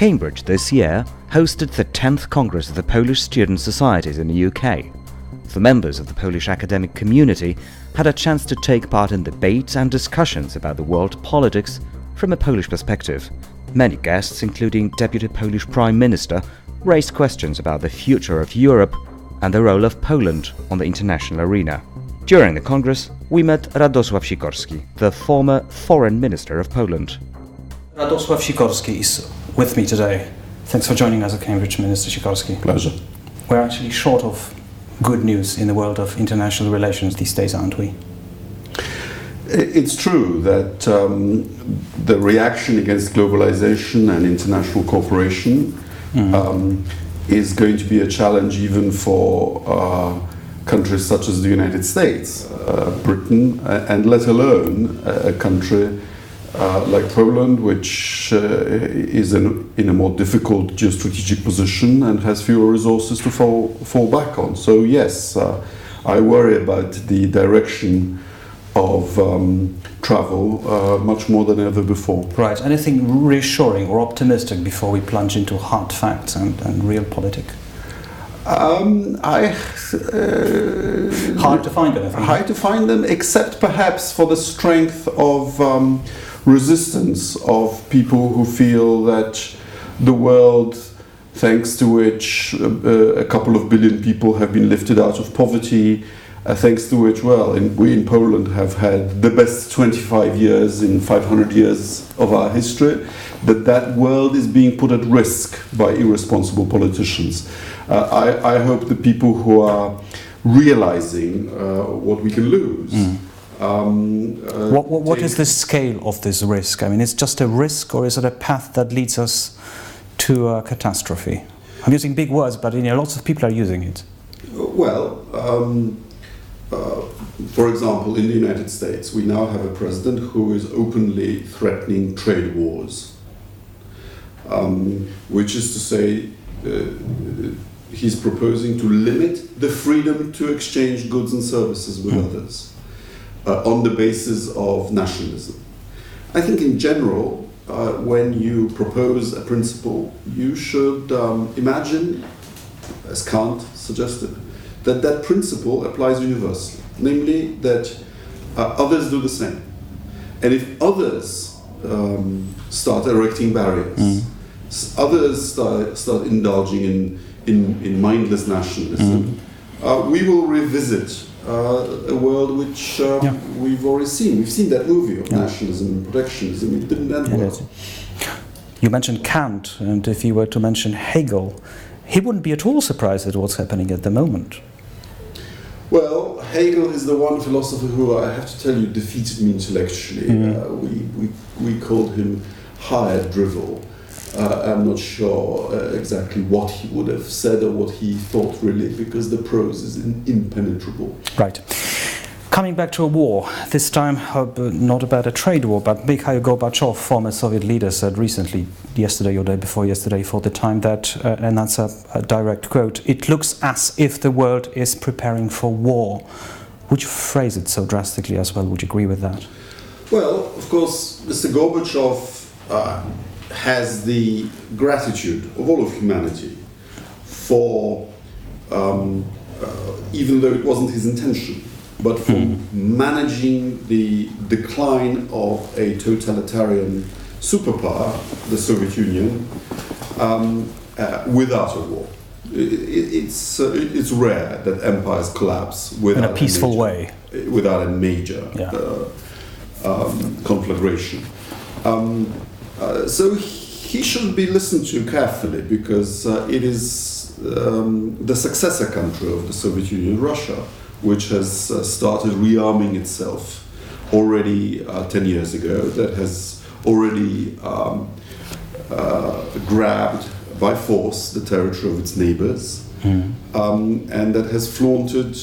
Cambridge this year hosted the 10th Congress of the Polish Student Societies in the UK. The members of the Polish academic community had a chance to take part in debates and discussions about the world politics from a Polish perspective. Many guests, including Deputy Polish Prime Minister, raised questions about the future of Europe and the role of Poland on the international arena. During the Congress, we met Radosław Sikorski, the former Foreign Minister of Poland. Radosław Sikorski is with me today. Thanks for joining us at Cambridge, Minister Sikorski. Pleasure. We're actually short of good news in the world of international relations these days, aren't we? It's true that the reaction against globalization and international cooperation is going to be a challenge even for countries such as the United States, Britain, and let alone a country like Poland, which is in a more difficult geostrategic position and has fewer resources to fall back on. So yes, I worry about the direction of travel much more than ever before. Right. Anything reassuring or optimistic before we plunge into hard facts and real politics? Hard to find them. Hard to find them, except perhaps for the strength of resistance of people who feel that the world, thanks to which a couple of billion people have been lifted out of poverty, thanks to which, we in Poland have had the best 25 years in 500 years of our history, that world is being put at risk by irresponsible politicians. I hope the people who are realizing what we can lose. What is the scale of this risk? I mean, it's just a risk, or is it a path that leads us to a catastrophe? I'm using big words, but lots of people are using it. Well, for example, in the United States, we now have a president who is openly threatening trade wars, which is to say, he's proposing to limit the freedom to exchange goods and services with others on the basis of nationalism. I think in general, when you propose a principle, you should imagine, as Kant suggested, that principle applies universally, namely that others do the same. And if others start erecting barriers, others start indulging in mindless nationalism, we will revisit a world which we've already seen. We've seen that movie of nationalism and protectionism. It didn't end well. You mentioned Kant, and if you were to mention Hegel, he wouldn't be at all surprised at what's happening at the moment. Well, Hegel is the one philosopher who, I have to tell you, defeated me intellectually. We called him hired drivel. I'm not sure exactly what he would have said or what he thought really, because the prose is impenetrable. Right. Coming back to a war, this time not about a trade war, but Mikhail Gorbachev, former Soviet leader, said recently, yesterday or day before yesterday, for the time that, and that's a direct quote, "It looks as if the world is preparing for war." Would you phrase it so drastically as well? Would you agree with that? Well, of course, Mr. Gorbachev has the gratitude of all of humanity for, even though it wasn't his intention, but for managing the decline of a totalitarian superpower, the Soviet Union, without a war. It's rare that empires collapse without in a peaceful way, without a major conflagration. So he should be listened to carefully, because it is the successor country of the Soviet Union, Russia, which has started rearming itself already 10 years ago, that has already grabbed by force the territory of its neighbors, and that has flaunted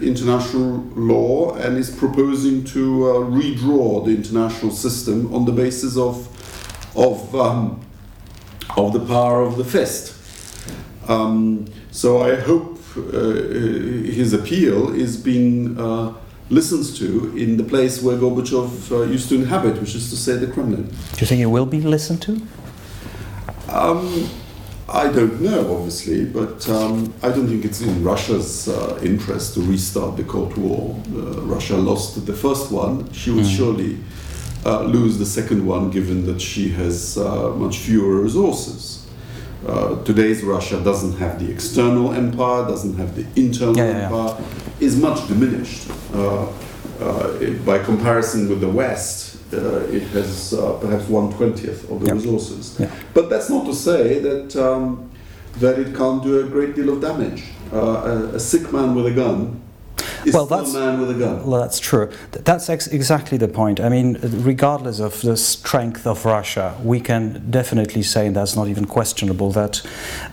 international law and is proposing to redraw the international system on the basis of the power of the fist. So I hope his appeal is being listened to in the place where Gorbachev used to inhabit, which is to say the Kremlin. Do you think it will be listened to? I don't know, obviously, but I don't think it's in Russia's interest to restart the Cold War. Russia lost the first one. She will surely lose the second one, given that she has much fewer resources. Today's Russia doesn't have the external empire, doesn't have the internal empire, is much diminished. By comparison with the West, it has perhaps 1/20th of the resources. Yeah. But that's not to say that that it can't do a great deal of damage. A sick man with a gun is still a man with a gun. Well, that's true. That's exactly the point. I mean, regardless of the strength of Russia, we can definitely say, and that's not even questionable, that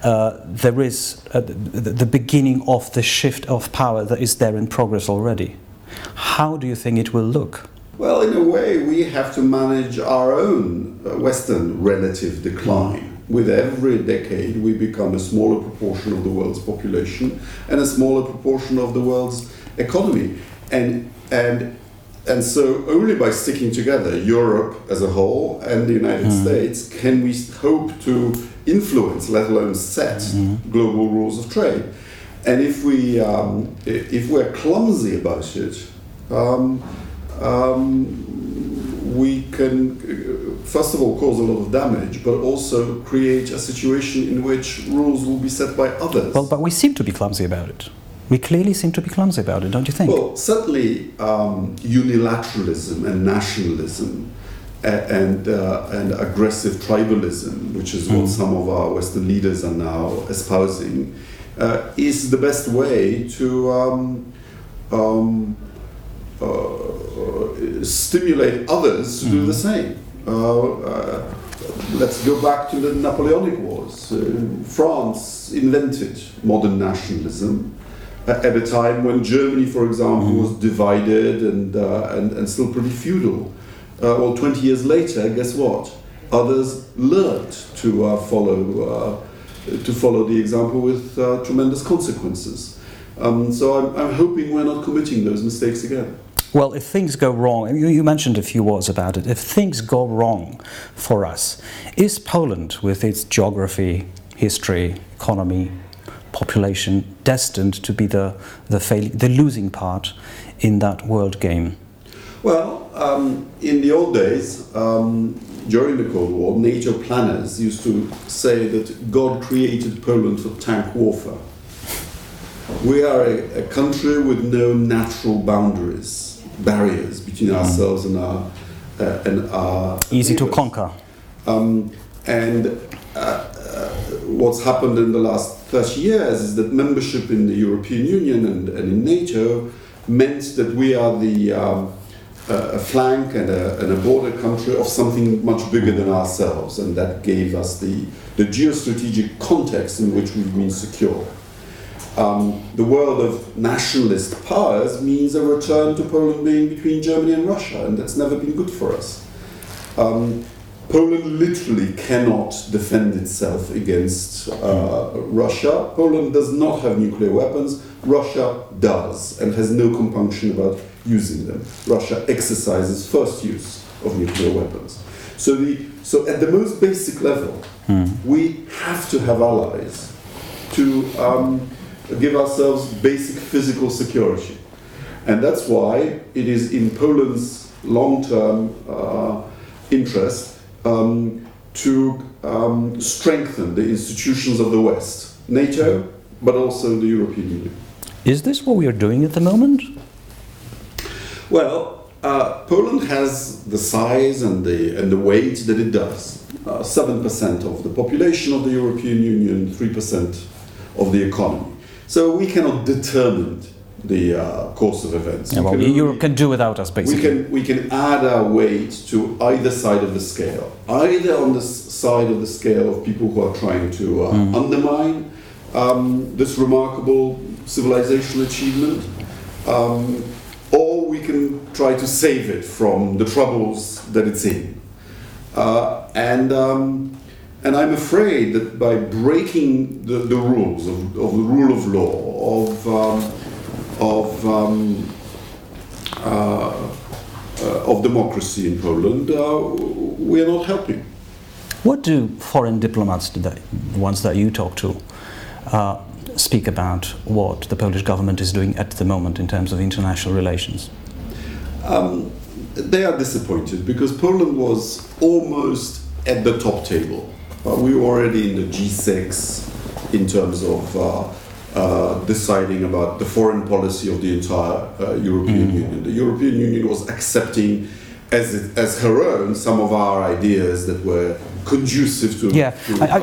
there is the beginning of the shift of power that is there in progress already. How do you think it will look? Well, in a way, we have to manage our own Western relative decline. With every decade, we become a smaller proportion of the world's population and a smaller proportion of the world's economy. And so only by sticking together, Europe as a whole and the United States, can we hope to influence, let alone set, global rules of trade. And if we're clumsy about it, we can, first of all, cause a lot of damage, but also create a situation in which rules will be set by others. Well, but we seem to be clumsy about it. We clearly seem to be clumsy about it, don't you think? Well, certainly unilateralism and nationalism and aggressive tribalism, which is what some of our Western leaders are now espousing, is the best way to stimulate others to do the same. Let's go back to the Napoleonic Wars. France invented modern nationalism at a time when Germany, for example, was divided and still pretty feudal. Well, 20 years later, guess what? Others learned to follow the example with tremendous consequences. So I'm hoping we're not committing those mistakes again. Well, if things go wrong, you mentioned a few words about it, if things go wrong for us, is Poland, with its geography, history, economy, population, destined to be the losing part in that world game? Well, in the old days, during the Cold War, NATO planners used to say that God created Poland for tank warfare. We are a country with no natural barriers between ourselves and our easy neighbors. to conquer. What's happened in the last 30 years is that membership in the European Union and in NATO meant that we are a flank and a border country of something much bigger than ourselves, and that gave us the geostrategic context in which we've been secure. The world of nationalist powers means a return to Poland being between Germany and Russia, and that's never been good for us. Poland literally cannot defend itself against Russia. Poland does not have nuclear weapons. Russia does, and has no compunction about using them. Russia exercises first use of nuclear weapons. So at the most basic level, we have to have allies to give ourselves basic physical security. And that's why it is in Poland's long-term interest to strengthen the institutions of the West, NATO, but also the European Union. Is this what we are doing at the moment? Well, Poland has the size and the weight that it does. 7% of the population of the European Union, 3% of the economy. So we cannot determine the course of events. Yeah, well, Europe can do without us, basically. We can add our weight to either side of the scale. Either on the side of the scale of people who are trying to undermine this remarkable civilizational achievement, or we can try to save it from the troubles that it's in. And I'm afraid that by breaking the rules of the rule of law, of democracy in Poland, we are not helping. What do foreign diplomats today, the ones that you talk to, speak about what the Polish government is doing at the moment in terms of international relations? They are disappointed because Poland was almost at the top table. We were already in the G6 in terms of deciding about the foreign policy of the entire European Union. The European Union was accepting as her own some of our ideas that were conducive to...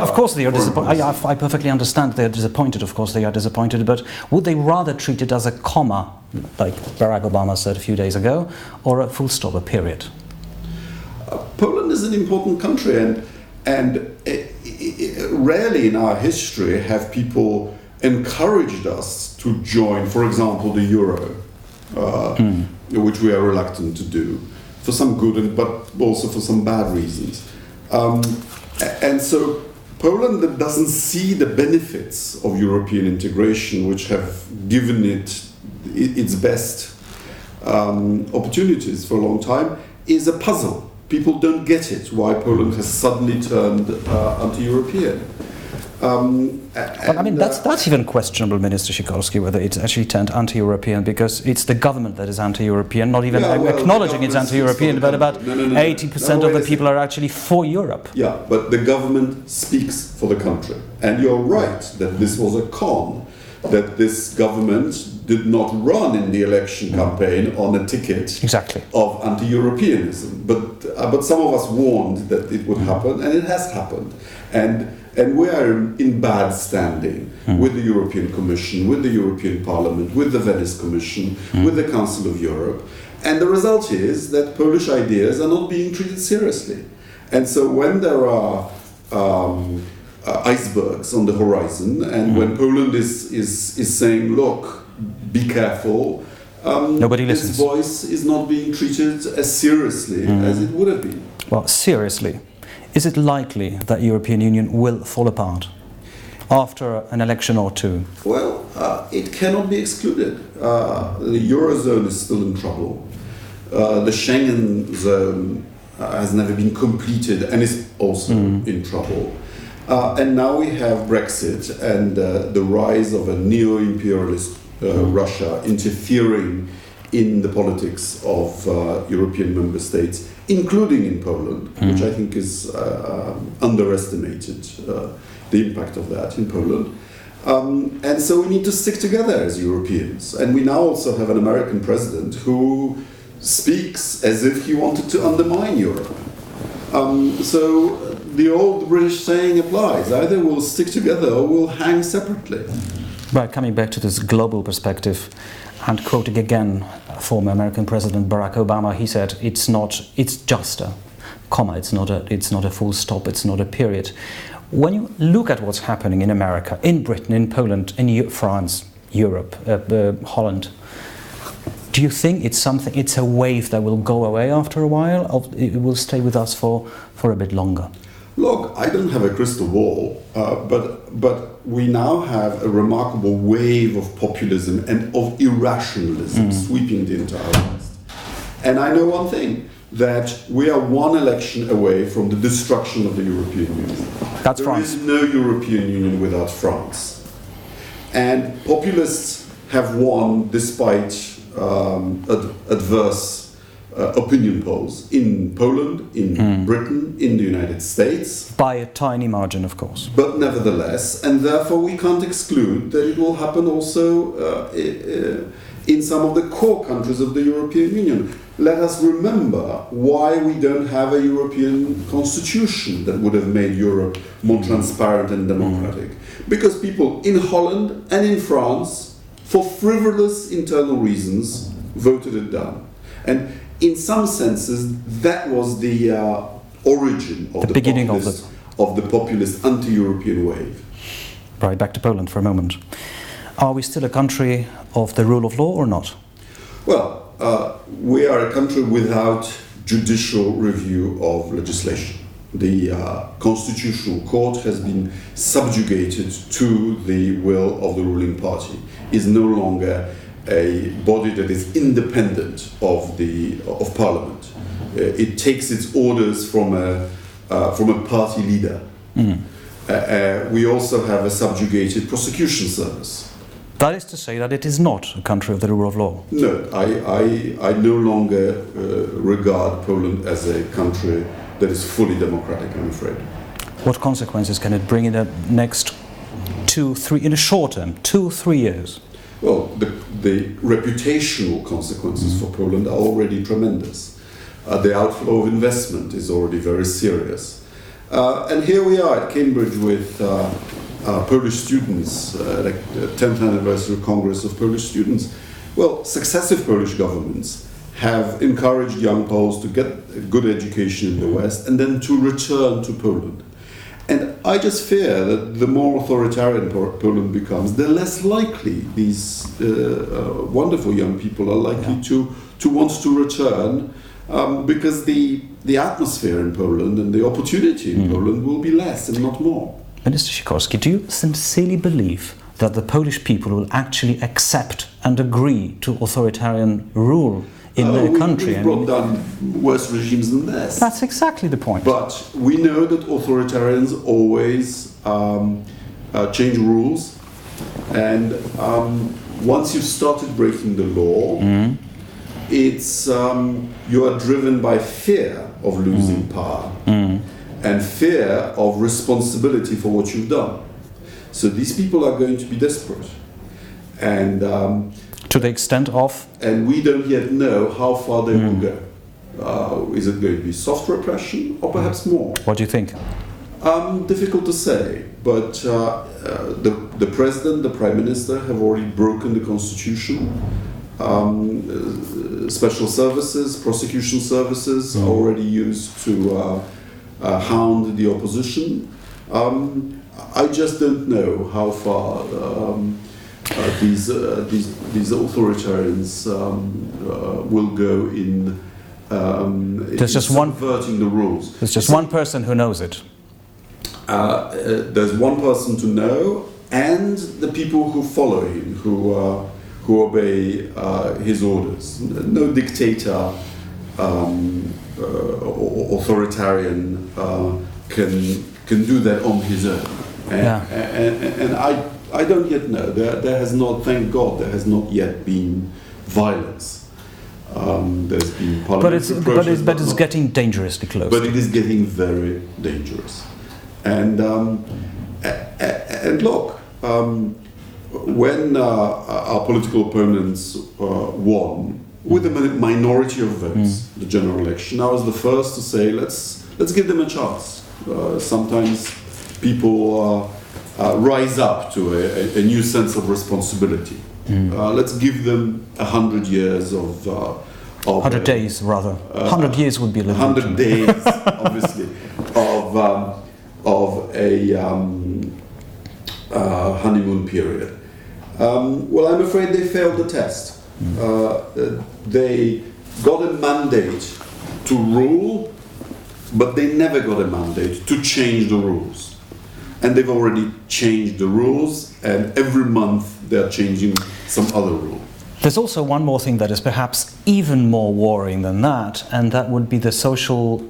Of course they are disappointed. I perfectly understand they are disappointed. Of course they are disappointed, but would they rather treat it as a comma, like Barack Obama said a few days ago, or a full stop, a period? Poland is an important country, and rarely in our history have people encouraged us to join, for example, the euro, which we are reluctant to do, for some good but also for some bad reasons. And so Poland that doesn't see the benefits of European integration, which have given it its best opportunities for a long time, is a puzzle. People don't get it, why Poland has suddenly turned anti-European. But I mean, that's even questionable, Minister Sikorski, whether it's actually turned anti-European, because it's the government that is anti-European, not even acknowledging it's anti-European, but about 80% of the people are actually for Europe. Yeah, but the government speaks for the country. And you're right that this was a con, that this government did not run in the election campaign on a ticket of anti-Europeanism. But some of us warned that it would happen, and it has happened. And we are in bad standing with the European Commission, with the European Parliament, with the Venice Commission, with the Council of Europe. And the result is that Polish ideas are not being treated seriously. And so when there are icebergs on the horizon, and when Poland is saying, look, be careful, nobody listens. Its voice is not being treated as seriously as it would have been. Well, seriously. Is it likely that the European Union will fall apart after an election or two? Well, it cannot be excluded. The Eurozone is still in trouble. The Schengen zone has never been completed and is also in trouble. And now we have Brexit and the rise of a neo-imperialist Russia interfering in the politics of European member states, including in Poland, which I think is underestimated, the impact of that in Poland. And so we need to stick together as Europeans. And we now also have an American president who speaks as if he wanted to undermine Europe. So the old British saying applies: either we'll stick together or we'll hang separately. Right, coming back to this global perspective, and quoting again former American President Barack Obama, he said, it's just a comma, it's not a full stop, it's not a period. When you look at what's happening in America, in Britain, in Poland, in France, Europe, Holland, do you think it's a wave that will go away after a while, or it will stay with us for a bit longer? Look, I don't have a crystal ball, but we now have a remarkable wave of populism and of irrationalism sweeping the entire West. And I know one thing, that we are one election away from the destruction of the European Union. That's France. There is no European Union without France. And populists have won despite adverse opinion polls in Poland, in Britain, in the United States. By a tiny margin, of course. But nevertheless, and therefore we can't exclude that it will happen also in some of the core countries of the European Union. Let us remember why we don't have a European constitution that would have made Europe more transparent and democratic. Because people in Holland and in France, for frivolous internal reasons, voted it down. And in some senses, that was the origin of the populist anti-European wave. Right, back to Poland for a moment. Are we still a country of the rule of law or not? Well, we are a country without judicial review of legislation. The Constitutional Court has been subjugated to the will of the ruling party, is no longer a body that is independent of Parliament. It takes its orders from from a party leader. We also have a subjugated prosecution service. That is to say that it is not a country of the rule of law. No, I no longer regard Poland as a country that is fully democratic, I'm afraid. What consequences can it bring in the next 2-3, in the short term, 2-3 years? Well, the reputational consequences for Poland are already tremendous. The outflow of investment is already very serious. And here we are at Cambridge with Polish students, like the 10th anniversary Congress of Polish students. Well, successive Polish governments have encouraged young Poles to get a good education in the West and then to return to Poland. And I just fear that the more authoritarian Poland becomes, the less likely these wonderful young people are likely to want to return, because the atmosphere in Poland and the opportunity in Poland will be less and not more. Minister Sikorski, do you sincerely believe that the Polish people will actually accept and agree to authoritarian rule in their country? We've brought down worse regimes than this. That's exactly the point. But we know that authoritarians always change rules, and once you've started breaking the law, it's you are driven by fear of losing power and fear of responsibility for what you've done. So these people are going to be desperate, and to the extent of, and we don't yet know how far they will go. Is it going to be soft repression or perhaps more? What do you think? Difficult to say, but the president, the prime minister have already broken the constitution. Special services, prosecution services are already used to hound the opposition. I just don't know how far these authoritarians will go in subverting the rules. There's just one person who knows it. There's one person to know, and the people who follow him, who obey his orders. No dictator or authoritarian can do that on his own. And I don't yet know. There has not, thank God, there has not yet been violence. There's been parliamentary protests, but it's getting dangerously close. But it is getting very dangerous. And look, when our political opponents won with a minority of votes the general election, I was the first to say, let's give them a chance. Sometimes people rise up to a new sense of responsibility. Let's give them 100 years of 100 days, rather. 100 years would be a little 100 days, obviously, of a honeymoon period. Well, I'm afraid they failed the test. They got a mandate to rule, but they never got a mandate to change the rules. And they've already changed the rules, and every month they're changing some other rule. There's also one more thing that is perhaps even more worrying than that, and that would be the social,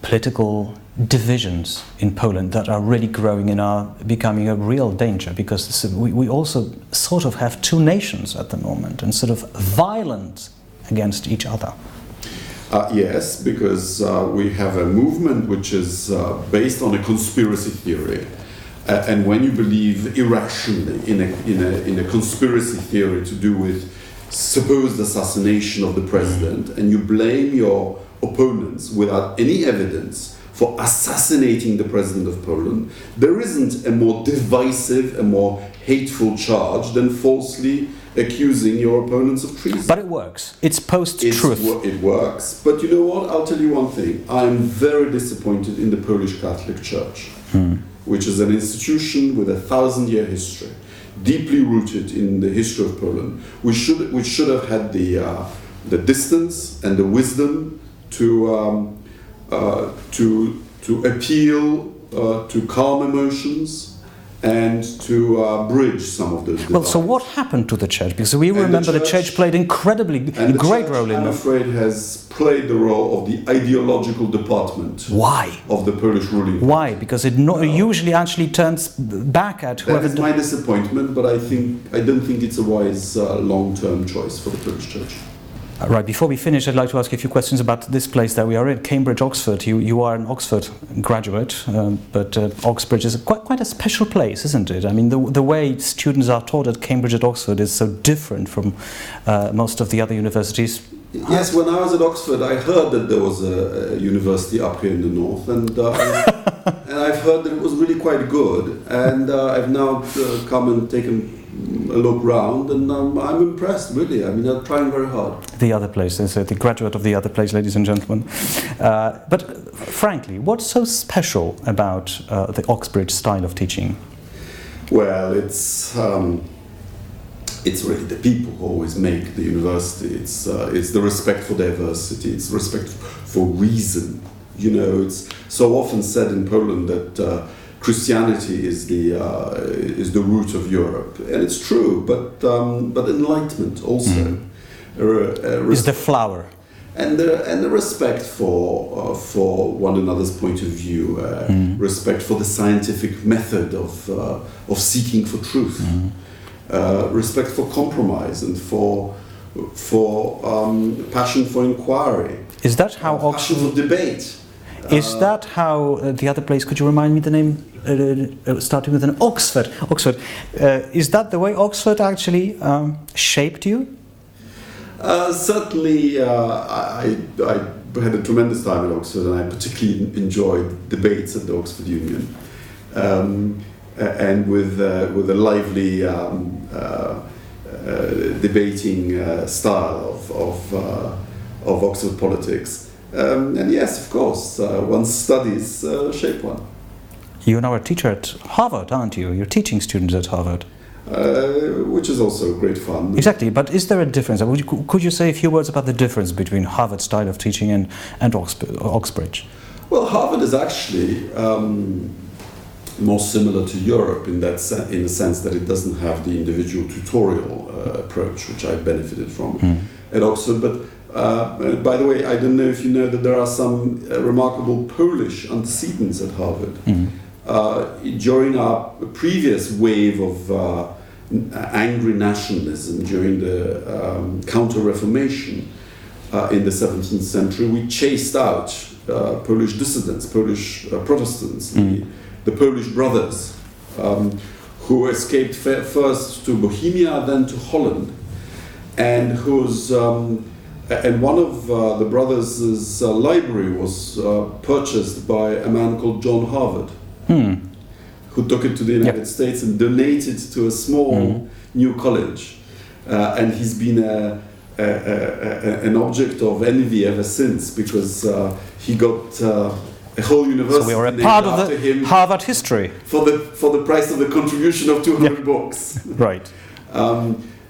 political divisions in Poland that are really growing and are becoming a real danger, because we also sort of have two nations at the moment and sort of violent against each other. Yes, because we have a movement which is based on a conspiracy theory. And when you believe irrationally in a conspiracy theory to do with supposed assassination of the president, and you blame your opponents without any evidence for assassinating the president of Poland, there isn't a more divisive, a more hateful charge than falsely accusing your opponents of treason. But it works. It's post-truth. It works. But you know what? I'll tell you one thing. I'm very disappointed in the Polish Catholic Church, which is an institution with a 1,000-year history, deeply rooted in the history of Poland, which should have had the distance and the wisdom to appeal to calm emotions and to bridge some of those divides. Well, so what happened to the church? Because we remember the church played incredibly great role in I'm afraid, has played the role of the ideological department. Why? Of the Polish ruling. Why? Because it usually actually turns back at whoever. That is my disappointment, but I don't think it's a wise long-term choice for the Polish church. Right, before we finish, I'd like to ask you a few questions about this place that we are in, Cambridge, Oxford. You are an Oxford graduate, but Oxbridge is quite a special place, isn't it? I mean, the way students are taught at Cambridge and Oxford is so different from most of the other universities. Yes, when I was at Oxford, I heard that there was a university up here in the north, and and I've heard that it was really quite good. And I've now come and taken a look round, and I'm impressed, really. I mean, they're trying very hard. The other place, the graduate of the other place, ladies and gentlemen. But frankly, what's so special about the Oxbridge style of teaching? Well, it's really the people who always make the university. It's the respect for diversity. It's respect for reason. You know, it's so often said in Poland that Christianity is the root of Europe, and it's true. But enlightenment also is the flower, and the respect for one another's point of view, respect for the scientific method of seeking for truth, respect for compromise, and for passion for inquiry. Is that how passion for debate? Is that how the other place? Could you remind me the name? Starting with an Oxford. Oxford. Is that the way Oxford actually shaped you? Certainly, I had a tremendous time at Oxford, and I particularly enjoyed debates at the Oxford Union, and with a lively debating style of Oxford politics. And yes, of course, one's studies shape one. You're now a teacher at Harvard, aren't you? You're teaching students at Harvard. Which is also great fun. Exactly, but is there a difference? Could you say a few words about the difference between Harvard style of teaching and Oxbridge? Well, Harvard is actually more similar to Europe in the sense that it doesn't have the individual tutorial approach, which I benefited from at Oxford. But by the way, I don't know if you know that there are some remarkable Polish antecedents at Harvard. During our previous wave of angry nationalism during the Counter-Reformation in the 17th century, we chased out Polish dissidents, Polish Protestants, the Polish brothers, who escaped first to Bohemia, then to Holland, and and one of the brothers' library was purchased by a man called John Harvard, who took it to the United States and donated to a small new college. And he's been an object of envy ever since, because he got a whole university. So we are a part of the Harvard history. For the price of the contribution of 200 books. Right.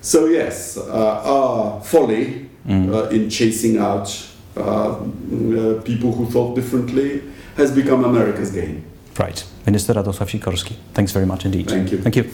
So yes, our folly in chasing out people who thought differently has become America's gain. Right. Minister Radosław Sikorski, thanks very much indeed. Thank you. Thank you.